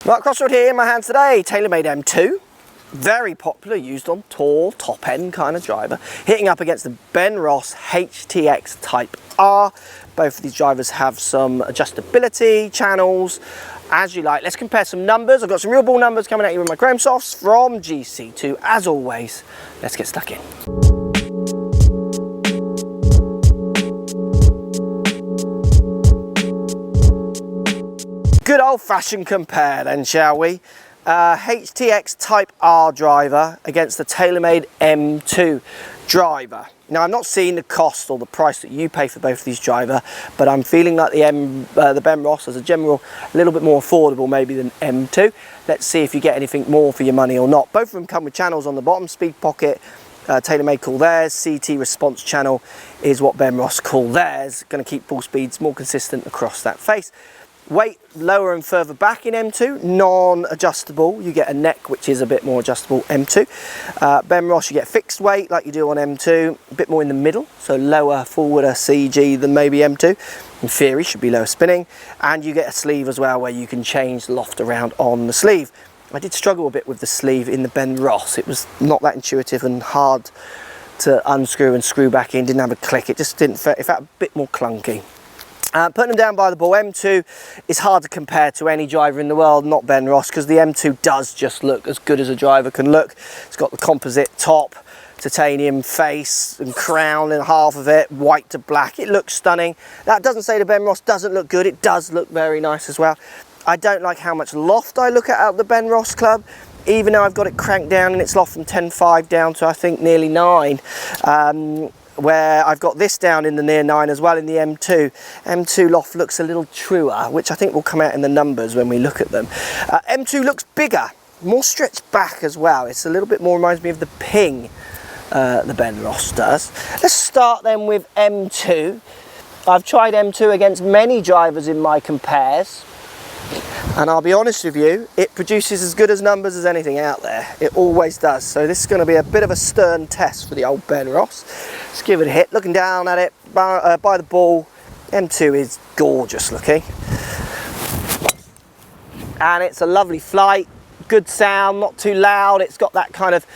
Mark Crossfield here in my hands today, TaylorMade M2. Very popular, used on tall, top-end kind of driver. Hitting up against the Benross HTX Type R. Both of these drivers have some adjustability channels, as you like. Let's compare some numbers. I've got some real ball numbers coming at you with my Chrome Softs from GC2. As always, let's get stuck in. Good old-fashioned compare then, shall we? HTX Type R driver against the TaylorMade M2 driver. Now, I've not seen the cost or the price that you pay for both of these drivers, but I'm feeling like the Benross as a general, a little bit more affordable maybe than M2. Let's see if you get anything more for your money or not. Both of them come with channels on the bottom. Speed Pocket, TaylorMade call theirs. CT response channel is what Benross call theirs. Going to keep ball speeds more consistent across that face. Weight lower and further back in M2, non-adjustable. You get a neck which is a bit more adjustable M2. Benross, you get fixed weight like you do on M2, a bit more in the middle, so lower forwarder CG than maybe M2. In theory, should be lower spinning. And you get a sleeve as well where you can change the loft around on the sleeve. I did struggle a bit with the sleeve in the Benross. It was not that intuitive and hard to unscrew and screw back in. Didn't have a click. It just didn't fit. It felt a bit more clunky. Putting them down by the ball, M2 is hard to compare to any driver in the world, not Benross, because the M2 does just look as good as a driver can look. It's got the composite top, titanium face and crown and half of it, white to black. It looks stunning. That doesn't say the Benross doesn't look good. It does look very nice as well. I don't like how much loft I look at out the Benross club, even though I've got it cranked down in its loft from 10.5 down to I think nearly 9. Where I've got this down in the near 9 as well in the M2. M2 loft looks a little truer, which I think will come out in the numbers when we look at them. M2 looks bigger, more stretched back as well. It's a little bit more, reminds me of the Ping, the Benross does. Let's start then with M2. I've tried M2 against many drivers in my compares. And I'll be honest with you, it produces as good as numbers as anything out there. It always does. So this is going to be a bit of a stern test for the old Benross. Let's give it a hit. Looking down at it by the ball, M2 is gorgeous looking. And it's a lovely flight, good sound, not too loud. It's got that kind of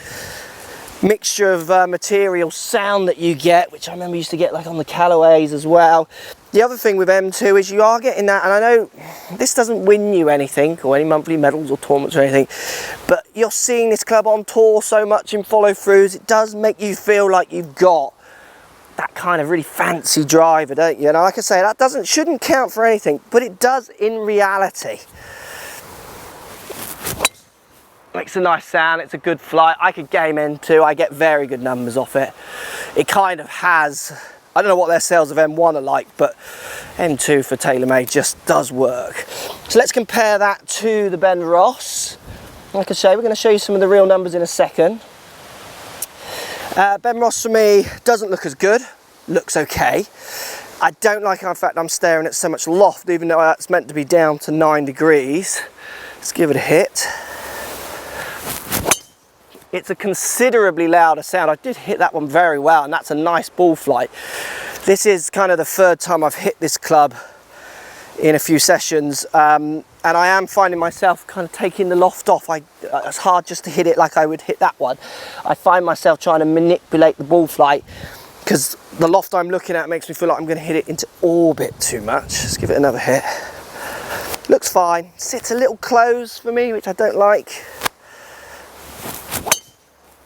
mixture of material sound that you get, which I remember used to get like on the Callaways as well. The other thing with M2 is you are getting that, and I know this doesn't win you anything or any monthly medals or tournaments or anything, but you're seeing this club on tour so much in follow-throughs, it does make you feel like you've got that kind of really fancy driver, don't you? And like I say, that shouldn't count for anything, but it does in reality. Makes a nice sound, it's a good flight. I could game M2, I get very good numbers off it. It kind of has, I don't know what their sales of M1 are like, but M2 for TaylorMade just does work. So let's compare that to the Benross. Like I say, we're going to show you some of the real numbers in a second. Benross for me doesn't look as good, looks okay. I don't like how in fact I'm staring at so much loft, even though that's meant to be down to 9 degrees. Let's give it a hit. It's a considerably louder sound. I did hit that one very well, and that's a nice ball flight. This is kind of the third time I've hit this club in a few sessions, and I am finding myself kind of taking the loft off. It's hard just to hit it like I would hit that one. I find myself trying to manipulate the ball flight because the loft I'm looking at makes me feel like I'm going to hit it into orbit too much. Let's give it another hit. Looks fine. Sits a little close for me, which I don't like.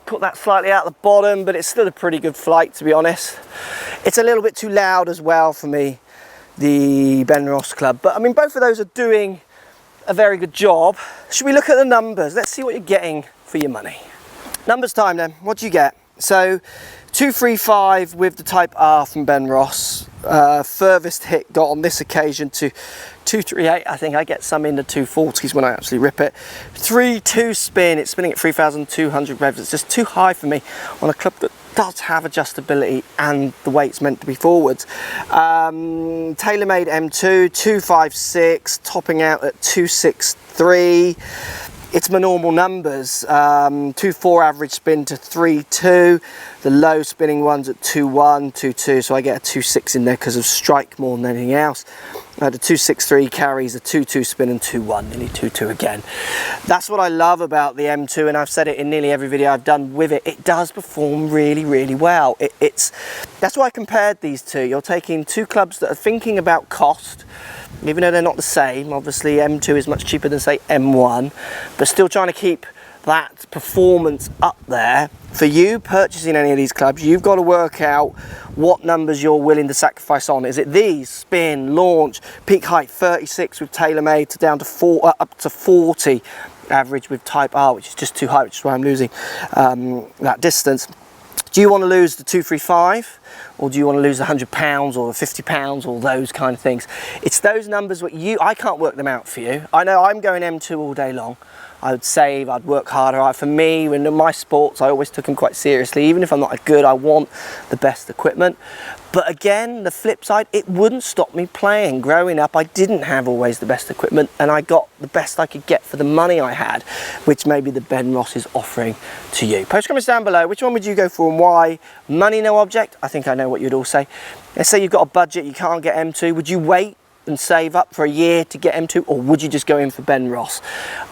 Put that slightly out the bottom, but it's still a pretty good flight, to be honest. It's a little bit too loud as well for me, the Benross club, but I mean both of those are doing a very good job. Should we look at the numbers? Let's see what you're getting for your money. Numbers time then. What do you get? So 235 with the Type R from Benross. Furthest hit got on this occasion to 238. I think I get some in the 240s when I actually rip it. 3.2 spin. It's spinning at 3,200 revs. It's just too high for me on a club that does have adjustability and the weight's meant to be forwards. TaylorMade M2 256, topping out at 263. It's my normal numbers, 2.4 average spin to 3.2. The low spinning one's at 2.1, 2.2, so I get a 2.6 in there because of strike more than anything else. I had a 263 carries, a 2.2 spin and 2.1, nearly 2.2 again. That's what I love about the M2, and I've said it in nearly every video I've done with it. It does perform really, really well. That's why I compared these two. You're taking two clubs that are thinking about cost, even though they're not the same. Obviously M2 is much cheaper than say M1, but still trying to keep that performance up there. For you purchasing any of these clubs, you've got to work out what numbers you're willing to sacrifice on. Is it these? Spin, launch, peak height 36 with TaylorMade to down to up to 40 average with Type R, which is just too high, which is why I'm losing that distance. Do you want to lose the 235, or do you want to lose the £100 or the £50 or those kind of things? It's those numbers what I can't work them out for you. I know I'm going M2 all day long. I would save, I'd work harder. For me, in my sports, I always took them quite seriously. Even if I'm not good, I want the best equipment. But again, the flip side, it wouldn't stop me playing. Growing up, I didn't have always the best equipment, and I got the best I could get for the money I had, which maybe the Benross is offering to you. Post comments down below, which one would you go for and why? Money, no object? I think I know what you'd all say. Let's say you've got a budget, you can't get M2. Would you wait and save up for a year to get M2, or would you just go in for Benross?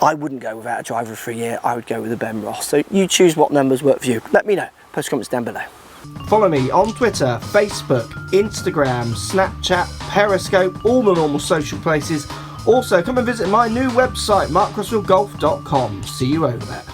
I wouldn't go without a driver for a year. I would go with the Benross. So you choose what numbers work for you. Let me know. Post comments down below. Follow me on Twitter, Facebook, Instagram, Snapchat, Periscope, all the normal social places. Also, come and visit my new website, markcrossfieldgolf.com. See you over there.